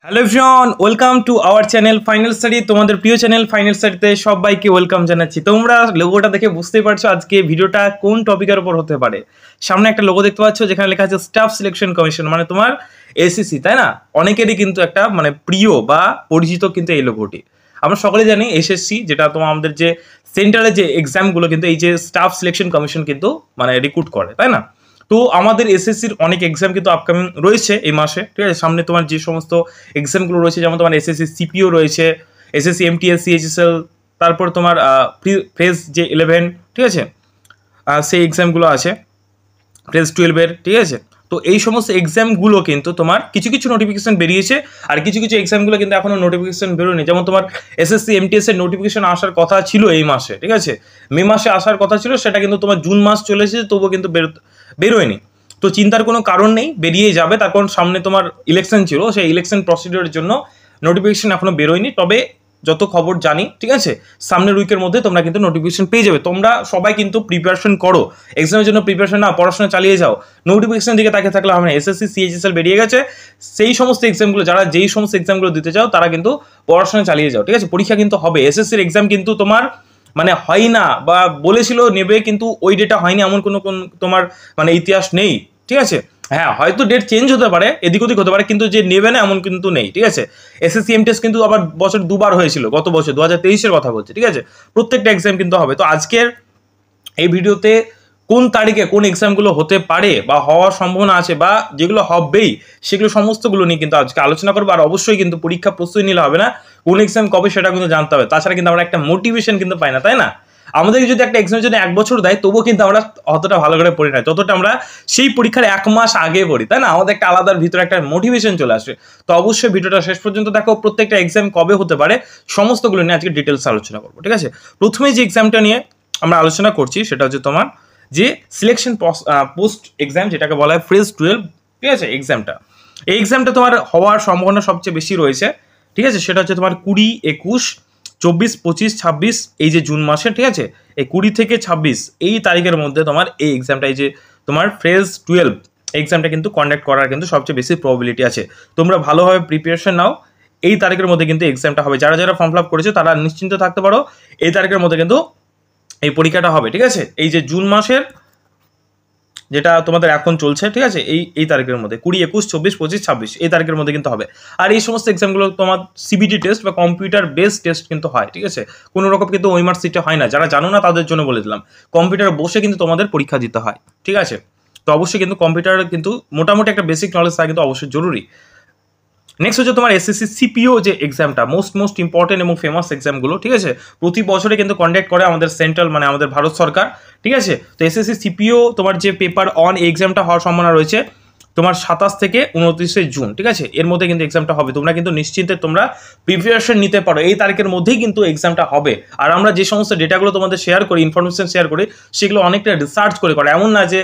Hello everyone, welcome to our channel final study. তোমাদের প্রিয় channel final স্টাডিতে সবাইকে welcome জানাচ্ছি। তোমরা লোগোটা দেখে বুঝতেই পারছো আজকে ভিডিওটা কোন টপিকের উপর হতে পারে। সামনে একটা লোগো দেখতে পাচ্ছ যেখানে লেখা আছে স্টাফ সিলেকশন কমিশন, মানে তোমার এসএসসি, তাই না? অনেকেরই কিন্তু একটা মানে প্রিয় বা পরিচিত কিন্তু এই লোগোটি। আমরা সকলে জানি এসএসসি যেটা তোমার আমাদের যে সেন্টারে যে এক্সামগুলো কিন্তু এই যে স্টাফ সিলেকশন কমিশন কিন্তু মানে রিক্রুট করে, তাই না? তো আমাদের এসএসসির অনেক এক্সাম কিন্তু আপকামিং রয়েছে এই মাসে, ঠিক আছে? সামনে তোমার যে সমস্ত এক্সামগুলো রয়েছে, যেমন তোমার এসএসসি সিপিও রয়েছে, এসএসসি এমটিএস সিএইচএসএল, তারপর তোমার ফেজ যে 11, ঠিক আছে, সেই এক্সামগুলো আছে, ফেজ 12-এর, ঠিক আছে? তো এই সমস্ত এক্সামগুলো কিন্তু তোমার কিছু কিছু নোটিফিকেশন বেরিয়েছে, আর কিছু কিছু এক্সামগুলো কিন্তু এখনো নোটিফিকেশন বেরোয়নি। যেমন তোমার এসএসসি এমটিএস এর নোটিফিকেশন আসার কথা ছিল এই মাসে, ঠিক আছে, মে মাসে আসার কথা ছিল, সেটা কিন্তু তোমার জুন মাস চলে এসেছে, তবুও কিন্তু বেরোয়নি। তো চিন্তার কোনো কারণ নেই, বেরিয়ে যাবে, তার কারণ সামনে তোমার ইলেকশন ছিল, সেই ইলেকশন প্রসিডিওরের জন্য নোটিফিকেশন এখনো বেরোয়নি। তবে যত খবর জানি, ঠিক আছে, সামনের উইকের মধ্যে তোমরা কিন্তু নোটিফিকেশন পেয়ে যাবে। তোমরা সবাই কিন্তু প্রিপারেশন করো, এক্সামের জন্য প্রিপারেশন না, পড়াশোনা চালিয়ে যাও। নোটিফিকেশন দিকে তাকিয়ে থাকলে হবে না। এসএসসি সিএইচএসএল বেরিয়ে গেছে, সেই সমস্ত এক্সামগুলো যারা যেই সমস্ত এক্সামগুলো দিতে চাও তারা কিন্তু পড়াশোনা চালিয়ে যাও, ঠিক আছে? পরীক্ষা কিন্তু হবে, এসএসসির এক্সাম কিন্তু তোমার মানে হয় না, বা বলেছিল নেবে কিন্তু ওই ডেটা হয়নি, এমন কোনো তোমার মানে ইতিহাস নেই, ঠিক আছে? হ্যাঁ, হয়তো ডেট চেঞ্জ হতে পারে, এদিক ওদিক হতে পারে, কিন্তু যে নেবে না এমন কিন্তু নেই, ঠিক আছে? এসএসসি এমটিএস কিন্তু আবার বছর দুবার হয়েছিল, গত বছর 2023-এর কথা বলছে, ঠিক আছে? প্রত্যেকটা এক্সাম কিন্তু হবে। তো আজকের এই ভিডিওতে কোন তারিখে কোন এক্সামগুলো হতে পারে বা হওয়ার সম্ভাবনা আছে, বা যেগুলো হবেই সেগুলো সমস্তগুলো নিয়ে কিন্তু আজকে আলোচনা করবো। আর অবশ্যই কিন্তু পরীক্ষা প্রস্তুতি নিলে হবে না, কোন এক্সাম কবে সেটা কিন্তু জানতে হবে। তাছাড়া কিন্তু আমরা একটা মোটিভেশন কিন্তু পাই না, তাই না? আমাদেরকে যদি একটা এক্সামের জন্য 1 বছর দেয়, তবুও কিন্তু আমরা অতটা ভালো করে পড়ি না যতটা আমরা সেই পরীক্ষার 1 মাস আগে পড়ি, তাই না? আমাদের একটা আলাদার ভিতরে একটা মোটিভেশন চলে আসে। তো অবশ্যই ভিডিওটা শেষ পর্যন্ত দেখো, প্রত্যেকটা এক্সাম কবে হতে পারে সমস্তগুলো নিয়ে আজকে ডিটেলস আলোচনা করবো, ঠিক আছে? প্রথমে যে এক্সামটা নিয়ে আমরা আলোচনা করছি সেটা হচ্ছে তোমার যে সিলেকশন পোস্ট এক্সাম, যেটাকে বলা হয় ফেজ 12, ঠিক আছে? এক্সামটা, এই এক্সামটা তোমার হওয়ার সম্ভাবনা সবচেয়ে বেশি রয়েছে, ঠিক আছে? সেটা হচ্ছে তোমার 20, 21, 24, 25, 26 এই যে জুন মাসে, ঠিক আছে? এই 20 থেকে 26 এই তারিখের মধ্যে তোমার এই এক্সামটা, এই যে তোমার ফেজ 12 এক্সামটা কিন্তু কন্ডাক্ট করার কিন্তু সবচেয়ে বেশি প্রবাবিলিটি আছে। তোমরা ভালোভাবে প্রিপারেশন নাও, এই তারিখের মধ্যে কিন্তু এক্সামটা হবে। যারা যারা ফর্ম ফিল আপ করেছে তারা নিশ্চিন্ত থাকতে পারো, এই তারিখের মধ্যে কিন্তু এই পরীক্ষাটা হবে, ঠিক আছে? এই যে জুন মাসের যেটা তোমাদের এখন চলছে, ঠিক আছে, এই তারিখের মধ্যে 20, 21, 24, 25, 26 এই তারিখের মধ্যে কিন্তু হবে। আর এই সমস্ত এক্সামগুলো তোমার সিবিটি টেস্ট বা কম্পিউটার বেসড টেস্ট কিন্তু হয়, ঠিক আছে? কোনো রকম কিন্তু ওএমআর সিটে হয় না। যারা জানো না তাদের জন্য বলে দিলাম, কম্পিউটারে বসে কিন্তু তোমাদের পরীক্ষা দিতে হয়, ঠিক আছে? তো অবশ্যই কিন্তু কম্পিউটার কিন্তু মোটামুটি একটা বেসিক নলেজ থাকা কিন্তু অবশ্যই জরুরি। নেক্সট হচ্ছে তোমার এসএসসি সিপিও যে এক্সামটা, মোস্ট ইম্পর্টেন্ট এবং ফেমাস এক্সামগুলো, ঠিক আছে? প্রতি বছরে কিন্তু কন্ডাক্ট করে আমাদের সেন্ট্রাল মানে আমাদের ভারত সরকার, ঠিক আছে? তো এসএসসি সিপিও তোমার যে পেপার অন এই এক্সামটা হওয়ার সম্ভাবনা রয়েছে তোমার 27 থেকে 29 জুন, ঠিক আছে? এর মধ্যে কিন্তু এক্সামটা হবে। তোমরা কিন্তু নিশ্চিন্তে তোমরা প্রিপারেশন নিতে পারো, এই তারিখের মধ্যেই কিন্তু এক্সামটা হবে। আর আমরা যে সমস্ত ডেটাগুলো তোমাদের শেয়ার করি, ইনফরমেশন শেয়ার করি, সেগুলো অনেকটা রিসার্চ করে এমন না যে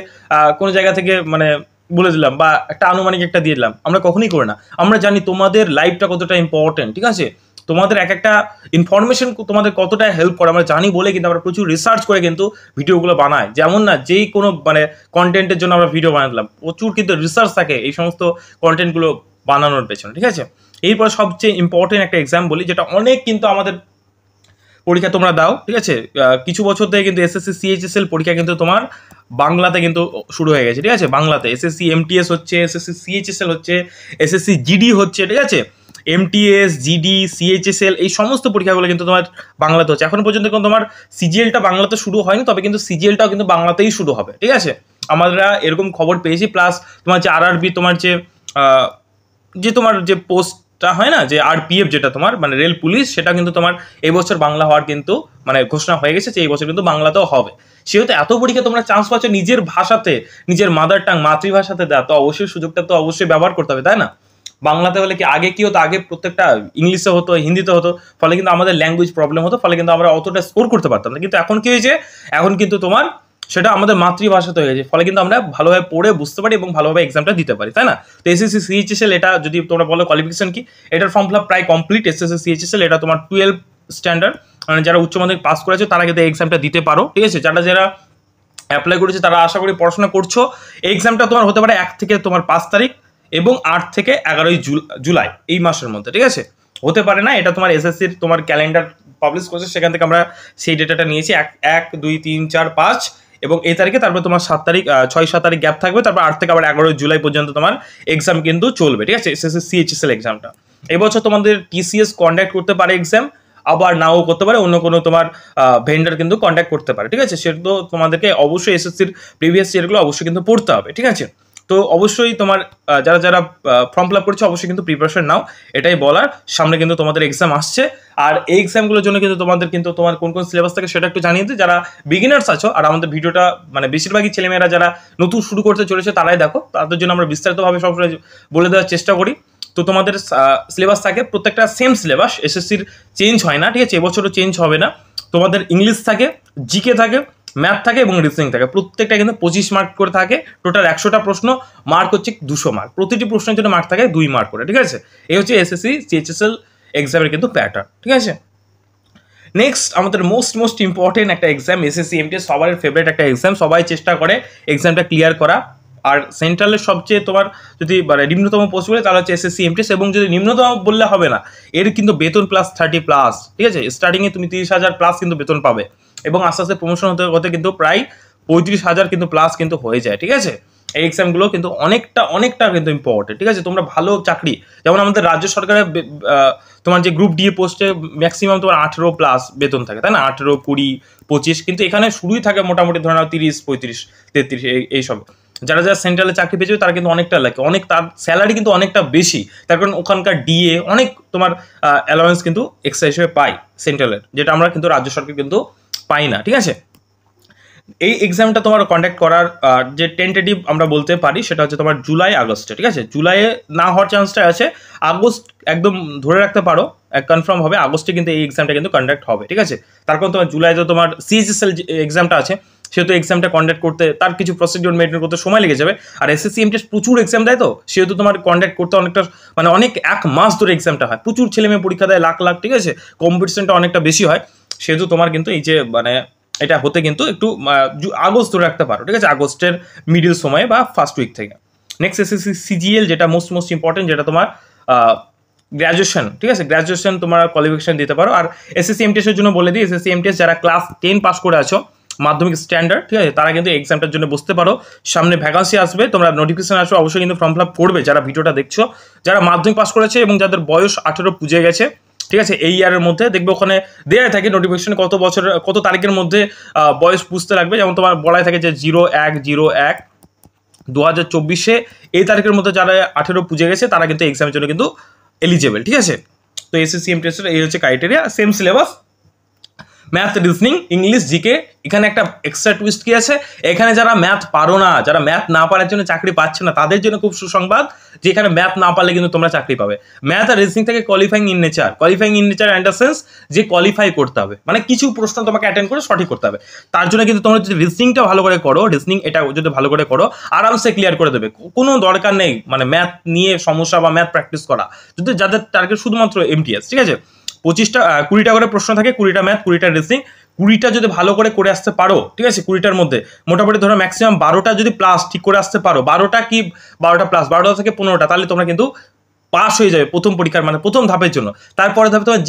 কোনো জায়গা থেকে মানে বলে দিলাম বা একটা আনুমানিক একটা দিয়ে দিলাম, আমরা কখনোই করি না। আমরা জানি তোমাদের লাইফটা কতটা ইম্পর্টেন্ট, ঠিক আছে? তোমাদের এক একটা ইনফরমেশন তোমাদের কতটা হেল্প করে আমরা জানি বলে কিন্তু আমরা প্রচুর রিসার্চ করে কিন্তু ভিডিওগুলো বানাই। যেমন না যেই কোনো মানে কন্টেন্টের জন্য আমরা ভিডিও বানালাম, প্রচুর কিন্তু রিসার্চ থাকে এই সমস্ত কন্টেন্টগুলো বানানোর পেছনে, ঠিক আছে? এরপর সবচেয়ে ইম্পর্টেন্ট একটা এক্সাম বলি, যেটা অনেক কিন্তু আমাদের পরীক্ষা তোমরা দাও, ঠিক আছে? কিছু বছর থেকে কিন্তু এসএসসি সিএইচএসএল পরীক্ষা কিন্তু তোমার বাংলাতে কিন্তু শুরু হয়ে গেছে, ঠিক আছে? বাংলাতে এসএসসি এমটিএস হচ্ছে, এসএসসি সিএইচএসএল হচ্ছে, এসএসসি জিডি হচ্ছে, ঠিক আছে? এমটিএস, জিডি, সিএইচএসএল এই সমস্ত পরীক্ষাগুলো কিন্তু তোমার বাংলাতে হচ্ছে। এখন পর্যন্ত কিন্তু তোমার সিজিএলটা বাংলাতে শুরু হয়নি, তবে কিন্তু সিজিএলটাও কিন্তু বাংলাতেই শুরু হবে, ঠিক আছে? আমরা এরকম খবর পেয়েছি। প্লাস তোমার যে আরআরবি, তোমার যে তোমার যে পোস্টটা হয় না, যে আরপিএফ যেটা তোমার মানে রেল পুলিশ, সেটা কিন্তু তোমার এবছর বাংলা হওয়ার কিন্তু মানে ঘোষণা হয়ে গেছে যে এই বছর কিন্তু বাংলাতেও হবে। সেহেতু এত পরীক্ষা তোমরা চান্স পাচ্ছ নিজের ভাষাতে, নিজের মাদার টাং মাতৃভাষাতে দেওয়া, তো অবশ্যই সুযোগটা তো অবশ্যই ব্যবহার করতে হবে, তাই না? বাংলাতে হলে কি আগে কি হতো, আগে প্রত্যেকটা ইংলিশে হতো, হিন্দিতে হতো, ফলে কিন্তু আমাদের ল্যাঙ্গুয়েজ প্রবলেম হতো, ফলে কিন্তু আমরা অতটা স্কোর করতে পারতাম না। কিন্তু এখন কি হয়েছে, এখন কিন্তু তোমার সেটা আমাদের মাতৃভাষাতে হয়ে গেছে, ফলে কিন্তু আমরা ভালোভাবে পড়ে বুঝতে পারি এবং ভালোভাবে এক্সামটা দিতে পারি, তাই না? তো এসএসসি সিএইচএসএল এটা যদি তোমরা বলো কোয়ালিফিকেশন কি, এটার ফর্ম ফিল আপ প্রায় কমপ্লিট। এসএসসি সিএইচএসএল এটা তোমার 12 স্ট্যান্ডার্ড, মানে যারা উচ্চ মাধ্যমিক পাস করেছে তারা কিন্তু এক্সামটা দিতে পারো, ঠিক আছে? যারা যারা অ্যাপ্লাই করেছে তারা আশা করি পড়াশোনা করছো। এই এক্সামটা তোমার হতে পারে 1 থেকে তোমার 5 তারিখ, এবং 8 থেকে 11ই জুলাই এই মাসের মধ্যে, ঠিক আছে? হতে পারে না, এটা তোমার এসএসসির তোমার ক্যালেন্ডার পাবলিশ করছে, সেখান থেকে আমরা সেই ডেটাটা নিয়েছি। 1 2 3 4 5 এবং এই তারিখে, তারপর তোমার 7 তারিখ 6-7 তারিখ গ্যাপ থাকবে, তারপর 8 থেকে আবার 11 জুলাই পর্যন্ত তোমার এক্সাম কিন্তু চলবে, ঠিক আছে? এসএসসি সিএইচএসএল এক্সামটা এবছর তোমাদের টিসিএস কন্ডাক্ট করতে পারে এক্সাম, আবার নাও করতে পারে, অন্য কোনো তোমার ভেন্ডার কিন্তু কন্ট্যাক্ট করতে পারে, ঠিক আছে? সেটা তো তোমাদেরকে অবশ্যই এসএসসির প্রিভিয়াস ইয়ারগুলো অবশ্যই কিন্তু পড়তে হবে, ঠিক আছে? তো অবশ্যই তোমার যারা যারা ফর্ম ফিল আপ করছে অবশ্যই কিন্তু প্রিপারেশন নাও, এটাই বলার। সামনে কিন্তু তোমাদের এক্সাম আসছে, আর এই এক্সামগুলোর জন্য কিন্তু তোমার কোন কোন সিলেবাস থাকে সেটা একটু জানিয়ে দিই। যারা বিগিনার্স আছো, আর আমাদের ভিডিওটা মানে বেশিরভাগই ছেলেমেয়েরা যারা নতুন শুরু করতে চলেছে তারাই দেখো, তাদের জন্য আমরা বিস্তারিতভাবে সবসময় বলে দেওয়ার চেষ্টা করি। তো তোমাদের সিলেবাস থাকে প্রত্যেকটা সেম সিলেবাস, এসএসসির চেঞ্জ হয় না, ঠিক আছে? এবছরও চেঞ্জ হবে না। তোমাদের ইংলিশ থাকে, জিকে থাকে, ম্যাথ থাকে এবং রিজনিং থাকে। প্রত্যেকটা কিন্তু 25 মার্ক করে থাকে। টোটাল 100টা প্রশ্ন, মার্ক হচ্ছে 200 মার্ক। প্রতিটি প্রশ্নের জন্য মার্ক থাকে 2 মার্ক করে, ঠিক আছে? এই হচ্ছে এসএসসি সিএইচএসএল এক্সামের কিন্তু প্যাটার্ন, ঠিক আছে? নেক্সট আমাদের মোস্ট ইম্পর্টেন্ট একটা এক্সাম, এসএসসি এমটিএস সবার ফেভারিট একটা এক্সাম, সবাই চেষ্টা করে এক্সামটা ক্লিয়ার করা। আর সেন্ট্রালের সবচেয়ে তোমার যদি মানে নিম্নতম পোস্ট বলে তাহলে হচ্ছে এসএসসি এমটিএস, এবং যদি নিম্নতম বললে হবে না, এর কিন্তু বেতন প্লাস 30+, ঠিক আছে? স্টার্টিংয়ে তুমি 30,000+ কিন্তু বেতন পাবে, এবং আস্তে আস্তে প্রমোশন হতে হতে কিন্তু প্রায় 35,000 কিন্তু প্লাস কিন্তু হয়ে যায়, ঠিক আছে? এই এক্সামগুলো কিন্তু অনেকটা কিন্তু ইম্পর্টেন্ট, ঠিক আছে? তোমরা ভালো চাকরি, যেমন আমাদের রাজ্য সরকারের তোমার যে গ্রুপ ডি পোস্টে ম্যাক্সিমাম তোমার 18+ বেতন থাকে, তাই না? 18, 20, 25, কিন্তু এখানে শুরুই থাকে মোটামুটি ধরে নাও 30, 35, 33 এইসব। যারা যারা সেন্ট্রালে চাকরি পেয়েছে তারা কিন্তু অনেকটা লাগে, তার স্যালারি কিন্তু অনেকটা বেশি, তার কারণ ওখানকার ডিএ অনেক তোমার অ্যালাওয়েন্স কিন্তু এক্সট্রা হিসেবে পাই সেন্ট্রালের, যেটা আমরা কিন্তু রাজ্য সরকার কিন্তু পাই না, ঠিক আছে? এই এক্সামটা তোমার কন্ডাক্ট করার যে টেন্টেটিভ আমরা বলতে পারি সেটা হচ্ছে তোমার জুলাই আগস্টে, ঠিক আছে? জুলাইয়ে না হওয়ার চান্সটা আছে, আগস্ট একদম ধরে রাখতে পারো, কনফার্ম হবে আগস্টে কিন্তু এই এক্সামটা কিন্তু কন্ডাক্ট হবে, ঠিক আছে? তার কারণ তোমার জুলাইতে তোমার সিএইচএসএল এক্সামটা আছে, সেহেতু এক্সামটা কন্ডাক্ট করতে তার কিছু প্রসিডিওর মেনটেন করতে সময় লেগে যাবে। আর এসএসসি এমটিএস প্রচুর এক্সাম দেয়, তো সেহেতু তোমার কন্ডাক্ট করতে অনেকটা মানে অনেক 1 মাস ধরে এক্সামটা হয়, প্রচুর ছেলে মেয়ে পরীক্ষা দেয়, লাখ, ঠিক আছে? কম্পিটিশনটা অনেকটা বেশি হয়, সেহেতু তোমার কিন্তু এই যে মানে এটা হতে কিন্তু একটু আগস্ট ধরে রাখতে পারো, ঠিক আছে? আগস্টের মিডিল সময়ে বা ফার্স্ট উইক থেকে। নেক্সট এসএসসি সিজিএল, যেটা মোস্ট ইম্পর্টেন্ট, যেটা তোমার গ্র্যাজুয়েশন, ঠিক আছে? গ্র্যাজুয়েশন তোমার কোয়ালিফিকেশন দিতে পারো। আর এসএসসি এমটিএস এর জন্য বলে দিই, এসএসসি এমটিএস যারা ক্লাস 10 পাস করে আছো, মাধ্যমিক স্ট্যান্ডার্ড, ঠিক আছে? তারা কিন্তু এক্সামটার জন্য বসতে পারো। সামনে ভ্যাকান্সি আসবে, তোমরা নোটিফিকেশন আসবে, অবশ্যই কিন্তু ফর্ম ফিল আপ করবে যারা ভিডিওটা দেখছো, যারা মাধ্যমিক পাস করেছে এবং যাদের বয়স 18 পুজে গেছে, ঠিক আছে? এই ইয়ারের মধ্যে দেখবে ওখানে দেওয়া থাকে নোটিফিকেশনে কত তারিখের মধ্যে বয়স বুঝতে লাগবে। যেমন তোমার বলাই থাকে যে 01/01/2024 এই তারিখের মধ্যে যারা 18 পুজে গেছে তারা কিন্তু এক্সামের জন্য কিন্তু এলিজেবল, ঠিক আছে? তো এসএসসি এমটিএস এর এই হচ্ছে criteria, same syllabus, math, reasoning, English, GK. এখানে একটা এক্সট্রা টুইস্ট কি আছে, এখানে যারা ম্যাথ পারো না, যারা ম্যাথ না পারার জন্য চাকরি পাচ্ছে না, তাদের জন্য খুব সুসংবাদ যে এখানে ম্যাথ না পারলে কিন্তু তোমরা চাকরি পাবে। ম্যাথ আর রিজনিং থেকে qualifying in nature and the sense যে কোয়ালিফাই করতে হবে, মানে কিছু প্রশ্ন তোমাকে অ্যাটেন্ড করে সঠিক করতে হবে। তার জন্য কিন্তু তোমরা যদি রিজনিংটা ভালো করে করো, এটা যদি ভালো করে করো, আরামসে ক্লিয়ার করে দেবে, কোনো দরকার নেই মানে ম্যাথ নিয়ে সমস্যা বা ম্যাথ প্র্যাকটিস করা, যদি যাদের টার্গেট শুধুমাত্র এমটিএস, ঠিক আছে? 20টা করে প্রশ্ন থাকে, 20টা ম্যাথ, 20টা রিজনিং, 20টা যদি ভালো করে আসতে পারো, ঠিক আছে? 20টার মধ্যে মোটামুটি ধরো ম্যাক্সিমাম 12টা যদি প্লাস ঠিক করে আসতে পারো, 12টা প্লাস 12টা থেকে 15টা, তাহলে তোমরা কিন্তু পাস হয়ে যাবে প্রথম পরীক্ষার মানে প্রথম ধাপের জন্য। তারপরে ধাপে তোমার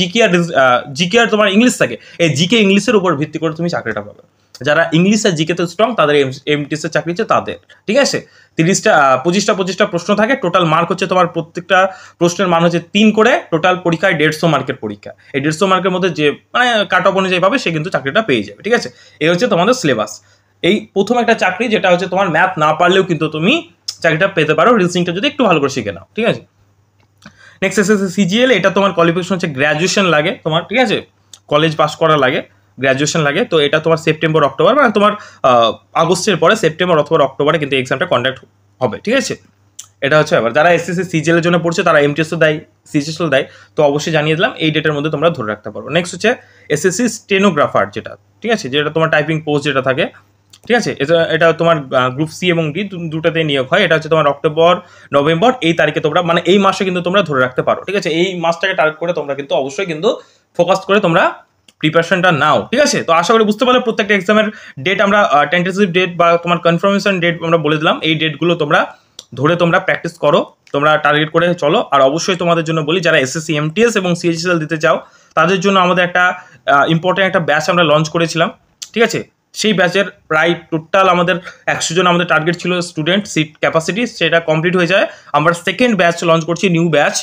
জিকে আর তোমার ইংলিশ থাকে, এই জিকে ইংলিশের উপর ভিত্তি করে তুমি চাকরিটা পাবে। যারা ইংলিশ আর জিকেতে স্ট্রং তাদের এমটিএস এর চাকরি হচ্ছে তাদের, ঠিক আছে? 25টা প্রশ্ন থাকে, টোটাল মার্ক হচ্ছে তোমার প্রত্যেকটা প্রশ্নের মান হচ্ছে 3 করে, টোটাল পরীক্ষায় 150 মার্কের পরীক্ষা। এই 150 মার্কের মধ্যে যে মানে কাট অফ অনুযায়ী পাবে সে কিন্তু চাকরিটা পেয়ে যাবে, ঠিক আছে? এই হচ্ছে তোমাদের সিলেবাস। এই প্রথম একটা চাকরি যেটা হচ্ছে তোমার ম্যাথ না পারলেও কিন্তু তুমি চাকরিটা পেতে পারো, রিজনিংটা যদি একটু ভালো করে শিখে নাও, ঠিক আছে? নেক্সট এসএসসি সিজিএল, এটা তোমার কোয়ালিফিকেশন হচ্ছে গ্র্যাজুয়েশন লাগে তোমার, ঠিক আছে? কলেজ পাস করা লাগে, গ্র্যাজুয়েশন লাগে। তো এটা তোমার সেপ্টেম্বর অক্টোবর মানে তোমার আগস্টের পরে সেপ্টেম্বর অথবা অক্টোবরে কিন্তু এক্সামটা কন্ডাক্ট হবে, ঠিক আছে? এটা হচ্ছে ব্যাপার। যারা এসএসসি সিজিএল এর জন্য পড়ছে তারা এমটিএসও দেয়, সিজিএসও দেয়, তো অবশ্যই জানিয়ে দিলাম, এই ডেটের মধ্যে তোমরা ধরে রাখতে পারো। নেক্সট হচ্ছে এসএসসি স্টেনোগ্রাফার, যেটা, ঠিক আছে? যেটা তোমার টাইপিং পোস্ট যেটা থাকে, ঠিক আছে? এটা তোমার গ্রুপ সি এবং ডি দুটাতে নিয়োগ হয়। এটা হচ্ছে তোমার অক্টোবর, নভেম্বর এই তারিখে তোমরা মানে এই মাসে কিন্তু তোমরা ধরে রাখতে পারো, ঠিক আছে? এই মাসটাকে টার্গেট করে তোমরা কিন্তু অবশ্যই কিন্তু ফোকাস করে তোমরা প্রিপারেশনটা নাও, ঠিক আছে? তো আশা করি বুঝতে পারলে প্রত্যেকটা এক্সামের ডেট আমরা টেন্টেটিভ ডেট বা তোমার কনফার্মেশন ডেট আমরা বলে দিলাম, এই ডেটগুলো তোমরা ধরে তোমরা প্র্যাকটিস করো, তোমরা টার্গেট করে চলো। আর অবশ্যই তোমাদের জন্য বলি, যারা এসএসসি এমটিএস এবং সিএইচএসএল দিতে চাও তাদের জন্য আমাদের একটা ইম্পর্টেন্ট একটা ব্যাচ আমরা লঞ্চ করেছিলাম, ঠিক আছে। সেই ব্যাচের প্রায় টোটাল আমাদের 100 জন আমাদের টার্গেট ছিল স্টুডেন্ট সিট ক্যাপাসিটি, সেটা কমপ্লিট হয়ে যায়। আমরা সেকেন্ড ব্যাচ লঞ্চ করছি, নিউ ব্যাচ,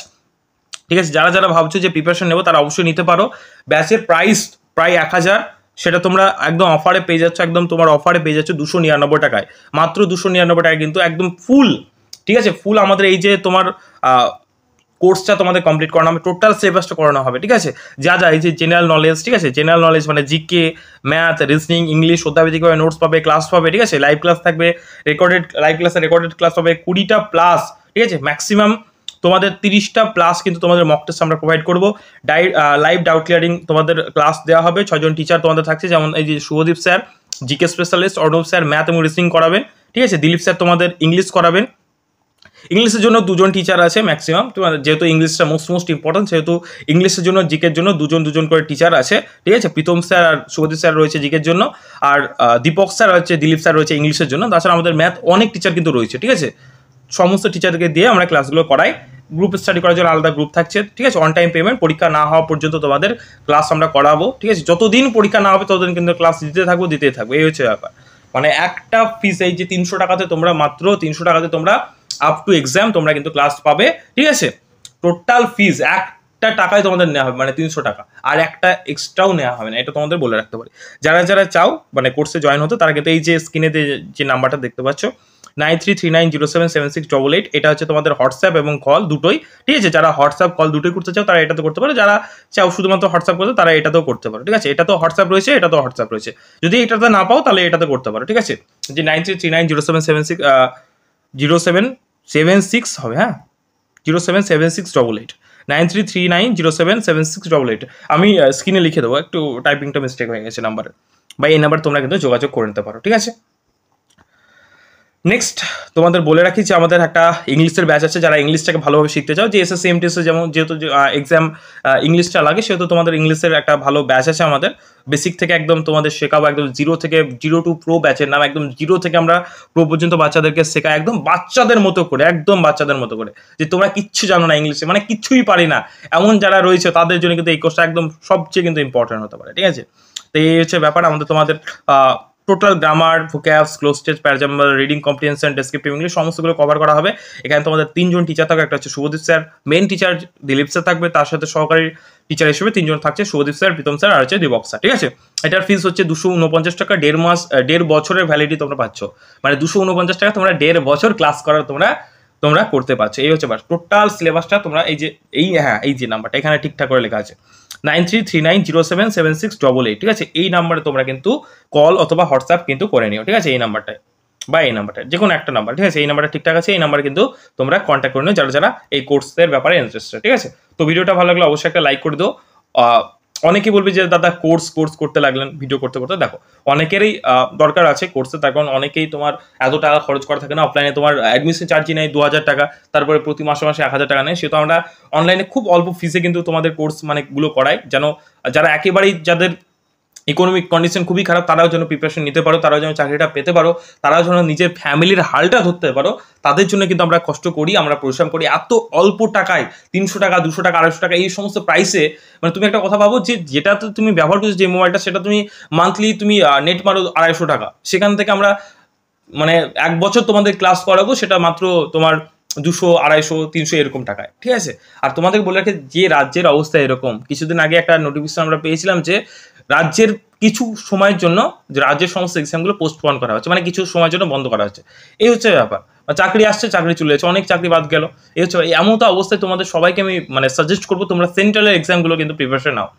ঠিক আছে। যারা যারা ভাবছো যে প্রিপারেশন নেবো তারা অবশ্যই নিতে পারো। ব্যাচের প্রাইস প্রায় 1000, সেটা তোমরা একদম অফারে পেয়ে যাচ্ছ, একদম তোমার অফারে পেয়ে যাচ্ছ 299 টাকায়, মাত্র 299 টাকায় কিন্তু একদম ফুল, ঠিক আছে। ফুল আমাদের এই যে তোমার কোর্সটা তোমাদের কমপ্লিট করানো হবে, টোটাল সিলেবাসটা করানো হবে, ঠিক আছে। যা যা এই যে জেনারেল নলেজ, ঠিক আছে, জেনারেল নলেজ মানে জিকে, ম্যাথ, রিজনিং, ইংলিশ, অধ্যায়ভিত্তিকভাবে নোটস পাবে, ক্লাস পাবে, ঠিক আছে। লাইভ ক্লাস থাকবে, রেকর্ডেড লাইভ ক্লাসে রেকর্ডেড ক্লাস পাবে 20টা প্লাস, ঠিক আছে। ম্যাক্সিমাম তোমাদের 30টা প্লাস কিন্তু তোমাদের মক টেস্ট আমরা প্রোভাইড করবো। লাইভ ডাউট ক্লিয়ারিং তোমাদের ক্লাস দেওয়া হবে, 6 জন টিচার তোমাদের থাকছে, যেমন এই যে Subhadeep sir GK specialist, Arnab sir math এবং রিজনিং করাবেন, ঠিক আছে। দিলীপ স্যার তোমাদের ইংলিশ করাবেন। ইংলিশের জন্য 2 জন টিচার আছে ম্যাক্সিমাম, যেহেতু ইংলিশটা মোস্ট ইম্পর্টেন্ট, সেহেতু ইংলিশের জন্য জিকের জন্য 2 জন করে টিচার আছে, ঠিক আছে। প্রীতম স্যার আর শুভদীপ স্যার রয়েছে জিকের জন্য, আর দীপক স্যার হচ্ছে, দিলীপ স্যার রয়েছে ইংলিশের জন্য। তাছাড়া আমাদের ম্যাথ অনেক টিচার কিন্তু রয়েছে, ঠিক আছে। সমস্ত টিচারকে দিয়ে আমরা ক্লাসগুলো করাই। গ্রুপ স্টাডি করার জন্য আলাদা গ্রুপ থাকছে, ঠিক আছে। অন টাইম পেমেন্ট, পরীক্ষা না হওয়া পর্যন্ত তোমাদের ক্লাস আমরা করাবো, ঠিক আছে। যতদিন পরীক্ষা না হবে ততদিন কিন্তু ক্লাস দিতে থাকবো, এই হচ্ছে ব্যাপার। মানে একটা ফিস এই যে 300 টাকাতে তোমরা, মাত্র 300 টাকাতে তোমরা আপ টু এক্সাম তোমরা কিন্তু ক্লাস পাবে, ঠিক আছে। টোটাল ফিস একটা টাকায় তোমাদের নেওয়া হবে, মানে 300 টাকা, আর একটা এক্সট্রাও নেওয়া হবে না, এটা তোমাদের বলে রাখতে পারি। যারা যারা চাও মানে কোর্সে জয়েন হতে, তারা কিন্তু এই যে স্ক্রিনে যে নাম্বারটা দেখতে পাচ্ছ 9339077688, এটা হচ্ছে তোমাদের হোয়াটসঅ্যাপ এবং কল দুটোই, ঠিক আছে। যারা হোয়াটসঅ্যাপ কল দুটোই করতে চাও তারা এটাতে করতে পারো, যারা চাও শুধুমাত্র হোয়াটসঅ্যাপ করতে তারা এটাতেও করতে পারো, ঠিক আছে। এটা তো হোয়াটসঅ্যাপ রয়েছে, এটা তো হোয়াটসঅ্যাপ রয়েছে, যদি এটাতে না পাও তাহলে এটাতে করতে পারো, ঠিক আছে। যে 93390776 হবে, হ্যাঁ, 0776888 9339077688। আমি স্ক্রিনে লিখে দেবো, একটু টাইপিংটা মিস্টেক হয়ে গেছে নাম্বারে, বা এই নাম্বার তোমরা কিন্তু যোগাযোগ করে নিতে পারো, ঠিক আছে। নেক্সট তোমাদের বলে রাখি যে আমাদের একটা ইংলিশের ব্যাচ আছে, যারা ইংলিশটাকে ভালোভাবে শিখতে চাও, যে এসএসসি এমটিএসে যেমন যেহেতু এক্সাম ইংলিশটা লাগে, সেহেতু তোমাদের ইংলিশের একটা ভালো ব্যাচ আছে আমাদের। বেসিক থেকে একদম তোমাদের শেখাবো, একদম জিরো টু প্রো ব্যাচের নাম, একদম জিরো থেকে আমরা প্রো পর্যন্ত বাচ্চাদেরকে শেখাই, একদম বাচ্চাদের মতো করে, একদম বাচ্চাদের মতো করে, যে তোমরা কিচ্ছু জানো না ইংলিশে, মানে কিচ্ছুই পারি না এমন যারা রয়েছে তাদের জন্য কিন্তু এই কোর্সটা একদম সবচেয়ে কিন্তু ইম্পর্টেন্ট হতে পারে, ঠিক আছে। তো এই হচ্ছে ব্যাপার আমাদের, তোমাদের total grammar, vocabs, cloze test, প্যারাগ্রামার, রিডিং কম্প্রিহেনশন, ডেসক্রিপটিভ ইংলিশ সমস্তগুলো কভার করা হবে। এখানে তোমাদের 3 জন টিচার থাকবে, একটা হচ্ছে Subhadeep sir main teacher, Dilip sir থাকবে, তার সাথে সহকারী টিচার হিসেবে 3 জন থাকছে, শুভদীপ স্যার, প্রীতম স্যার আর হচ্ছে দীপক স্যার, ঠিক আছে। এটার ফিস হচ্ছে 249 টাকা, 1.5 বছরের ভ্যালিডিটি তোমরা পাচ্ছ, মানে 249 টাকা তোমরা 1.5 বছর ক্লাস করার তোমরা করতে পারছো। এই হচ্ছে টোটাল সিলেবাসটা। তোমরা এই যে এই যে নাম্বারটা এখানে ঠিকঠাক করে লেখা আছে 9339077688, ঠিক আছে। এই নাম্বারে তোমরা কিন্তু কল অথবা হোয়াটসঅ্যাপ কিন্তু করে নিও, ঠিক আছে। এই নাম্বারটায় বা এই নাম্বারটা, যে কোনো একটা নাম্বার, ঠিক আছে। এই নাম্বারটা ঠিকঠাক আছে, এই নাম্বারে কিন্তু তোমরা কন্ট্যাক্ট করে নিও যারা যারা এই কোর্সের ব্যাপারে ইন্টারেস্টেড, ঠিক আছে। তো ভিডিওটা ভালো লাগলে অবশ্যই একটা লাইক করে দিও। অনেকেই বলবে যে দাদা কোর্স করতে লাগলেন ভিডিও করতে করতে, দেখো অনেকেরই দরকার আছে কোর্সে, তার কারণ অনেকেই তোমার এত টাকা খরচ করা থাকে না। অফলাইনে তোমার অ্যাডমিশন চার্জই নেয় 2000 টাকা, তারপরে প্রতি মাসে 1000 টাকা নেয়, সেটা আমরা অনলাইনে খুব অল্প ফিসে কিন্তু তোমাদের কোর্স মানে গুলো করাই, যেন যারা একেবারেই যাদের ইকোনমিক কন্ডিশন খুবই খারাপ তারাও যেন প্রিপারেশন নিতে পারো, তারাও যেন চাকরিটা পেতে পারো, তারাও যেন নিজের ফ্যামিলির হালটা ধরতে পারো, তাদের জন্য কিন্তু আমরা কষ্ট করি, আমরা পরিশ্রম করি। এত অল্প টাকায় 300 টাকা, 200 টাকা, 250 টাকা এই সমস্ত প্রাইসে, মানে তুমি একটা কথা ভাবো যে যেটা তো তুমি ব্যবহার করছো যে মোবাইলটা, সেটা তুমি মান্থলি তুমি নেট মারো 250 টাকা, সেখান থেকে আমরা মানে 1 বছর তোমাদের ক্লাস করাবো, সেটা মাত্র তোমার 200, 250, 300 এরকম টাকায়, ঠিক আছে। আর তোমাদের বলে রাখে যে রাজ্যের অবস্থা এরকম, কিছুদিন আগে একটা নোটিফিকেশন আমরা পেয়েছিলাম যে রাজ্যের কিছু সময়ের জন্য যে রাজ্যের সমস্ত এক্সামগুলো পোস্টপোন করা হচ্ছে, মানে কিছু সময়ের জন্য বন্ধ করা হচ্ছে। এই হচ্ছে ব্যাপার। চাকরি আসছে, চাকরি চলে যাচ্ছে, অনেক চাকরি বাদ গেল। এই হচ্ছে এমন তো অবস্থায় তোমাদের সবাইকে আমি মানে সাজেস্ট করবো তোমরা সেন্ট্রালের এক্সামগুলো কিন্তু প্রিপারেশন নাও।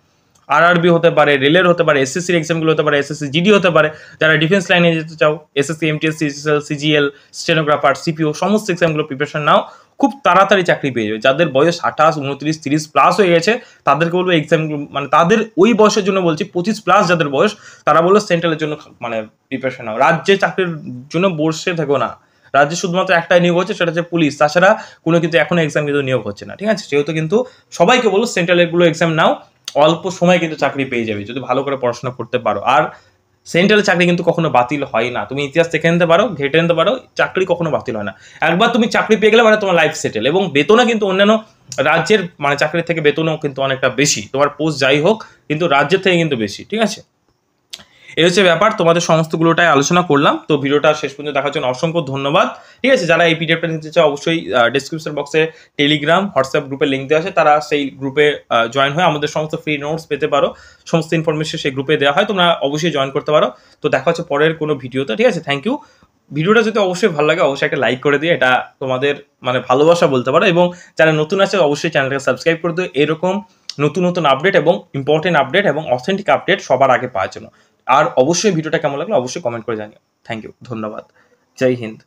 আরআরবি হতে পারে, রেলের হতে পারে, এসএসসির এক্সামগুলো হতে পারে, এসএসসি জিডি হতে পারে, যারা ডিফেন্স লাইনে যেতে চাও, SSC MTS, CGL, CGL, stenographer, CPO সমস্ত এক্সামগুলো প্রিপারেশন নাও, খুব তাড়াতাড়ি চাকরি পেয়ে যাবে। যাদের বয়স 28, 29, 30 প্লাস হয়ে গেছে তাদেরকে বলবো এক্সামগুলো, মানে তাদের ওই বয়সের জন্য বলছি, 25 প্লাস যাদের বয়স, তারা বললো সেন্ট্রালের জন্য মানে প্রিপারেশন নাও। রাজ্যে চাকরির জন্য বসে থাকো না, রাজ্যে শুধুমাত্র একটাই নিয়োগ হচ্ছে, সেটা হচ্ছে পুলিশ, তাছাড়া কোনো কিন্তু এখনো এক্সাম কিন্তু নিয়োগ হচ্ছে না, ঠিক আছে। যেহেতু কিন্তু সবাইকে বলবো সেন্ট্রালের গুলো এক্সাম নাও, অল্প সময় কিন্তু চাকরি পেয়ে যাবে যদি ভালো করে পড়াশোনা করতে পারো। আর সেন্ট্রাল চাকরি কিন্তু কখনো বাতিল হয় না। তুমি ইতিহাস দেখে নিতে পারো, ঘেটে নিতে পারো, চাকরি কখনো বাতিল হয় না। একবার তুমি চাকরি পেয়ে গেলে মানে তোমার লাইফ সেটেল, এবং বেতনও কিন্তু অন্যান্য রাজ্যের মানে চাকরির থেকে বেতনও কিন্তু অনেকটা বেশি। তোমার পোস্ট যাই হোক কিন্তু রাজ্যের থেকে কিন্তু বেশি, ঠিক আছে? এই হচ্ছে ব্যাপার, তোমাদের সমস্তগুলোটাই আলোচনা করলাম। তো ভিডিওটা শেষ পর্যন্ত দেখার জন্য অসংখ্য ধন্যবাদ। ঠিক আছে, যারা এই পিডিএফটা নিতে চাও অবশ্যই ডেসক্রিপশন বক্সে টেলিগ্রাম, হোয়াটসঅ্যাপ গ্রুপের লিঙ্ক দেওয়া আছে, তারা সেই গ্রুপে জয়েন হয়ে আমাদের সমস্ত ফ্রি নোটস পেতে পারো। সমস্ত ইনফরমেশন সেই গ্রুপে দেওয়া হয়, তোমরা অবশ্যই জয়েন করতে পারো। তো দেখা হচ্ছে পরের কোনো ভিডিওতে, ঠিক আছে? Thank you. ভিডিওটা যদি অবশ্যই ভালো লাগে অবশ্যই একটা লাইক করে দিয়ে, এটা তোমাদের মানে ভালোবাসা বলতে পারো। এবং যারা নতুন আছে অবশ্যই চ্যানেলটাকে সাবস্ক্রাইব করে দিও, এরকম নতুন নতুন আপডেট এবং ইম্পর্টেন্ট আপডেট এবং অথেন্টিক আপডেট সবার আগে পাওয়ার জন্য। আর অবশ্যই ভিডিওটা কেমন লাগলো অবশ্যই কমেন্ট করে জানিও। থ্যাংক ইউ, ধন্যবাদ, জয় হিন্দ।